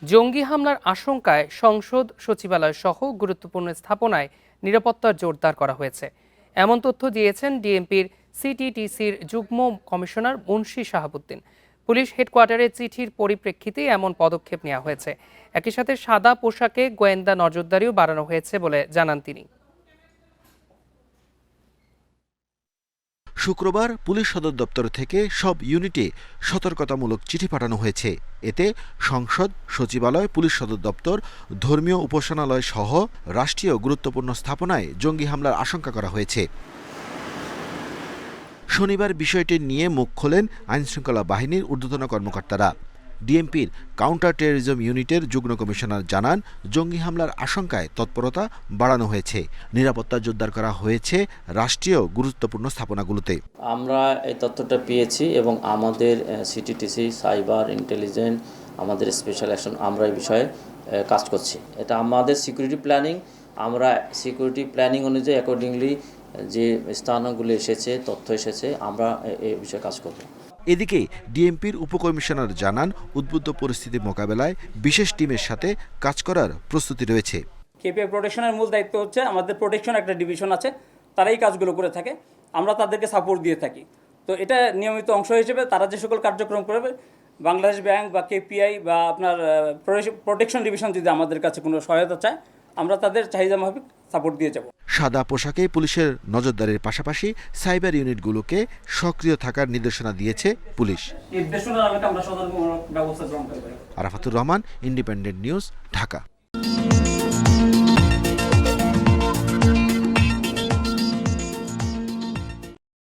জঙ্গি হামলার আশঙ্কায় সংসদ সচিবালয় সহ গুরুত্বপূর্ণ স্থাপনায় নিরাপত্তা জোরদার করা হয়েছে। এমন তথ্য দিয়েছেন ডিএমপির সিটিটিসির যুগ্ম কমিশনার মুন্সি শাহাবুদ্দিন। পুলিশ হেডকোয়ার্টারের চিঠির পরিপ্রেক্ষিতে এমন পদক্ষেপ নেওয়া হয়েছে। একই সাথে সাদা পোশাকে গোয়েন্দা নজরদারিও বাড়ানো হয়েছে বলে জানান তিনি। শুক্রবার পুলিশ সদর দপ্তর থেকে সব ইউনিটে সতর্কতামূলক চিঠি পাঠানো হয়েছে। এতে সংসদ সচিবালয়, পুলিশ সদর দপ্তর, ধর্মীয় উপাসনালয় সহ রাষ্ট্রীয় গুরুত্বপূর্ণ স্থাপনায় জঙ্গি হামলার আশঙ্কা করা হয়েছে। শনিবার বিষয়টি নিয়ে মুখ খোলেন আইনশৃঙ্খলা বাহিনীর ঊর্ধ্বতন কর্মকর্তারা। ডিএমপির কাউন্টার টেররিজম ইউনিটের যুগ্ম কমিশনার জানান, জঙ্গি হামলার আশঙ্কায় তৎপরতা বাড়ানো হয়েছে। নিরাপত্তা জোরদার করা হয়েছে রাষ্ট্রীয় গুরুত্বপূর্ণ স্থাপনাগুলোতে। আমরা এই তথ্যটা পেয়েছি এবং আমাদের সিটিটিসি, সাইবার ইন্টেলিজেন্স, আমাদের স্পেশাল অ্যাকশন, আমরা এই বিষয়ে কাজ করছি। এটা আমাদের সিকিউরিটি প্ল্যানিং, আমরা সিকিউরিটি প্ল্যানিং অনুযায়ী অ্যাকর্ডিংলি যে স্থানগুলো এসেছে, তথ্য এসেছে, আমরা এই বিষয়ে কাজ করব। এদিকে ডিএমপির উপকমিশনার জানান, উদ্বুদ্ধ পরিস্থিতি মোকাবেলায় বিশেষ টিমের সাথে কাজ করার প্রস্তুতি রয়েছে। কেপিআই প্রোটেকশনের মূল দায়িত্ব হচ্ছে আমাদের প্রোটেকশন একটা ডিভিশন আছে, তারা এই কাজগুলো করে থাকে, আমরা তাদেরকে সাপোর্ট দিয়ে থাকি। তো এটা নিয়মিত অংশ হিসেবে তারা যে সকল কার্যক্রম করবে, বাংলাদেশ ব্যাংক বা কেপিআই বা আপনার প্রোটেকশন ডিভিশন যদি আমাদের কাছে কোনো সহায়তা চায়, আমরা তাদের চাহিদা মাফিক সাপোর্ট দিয়ে যাব। সাদা পোশাকে পুলিশের নজরদারির পাশাপাশি সাইবার ইউনিটগুলোকে সক্রিয় থাকার নির্দেশনা দিয়েছে পুলিশ। নির্দেশনার আলোকে আমরা সতর্ক ব্যবস্থা গ্রহণ করব। Arafatur Rahman, independent news, Dhaka.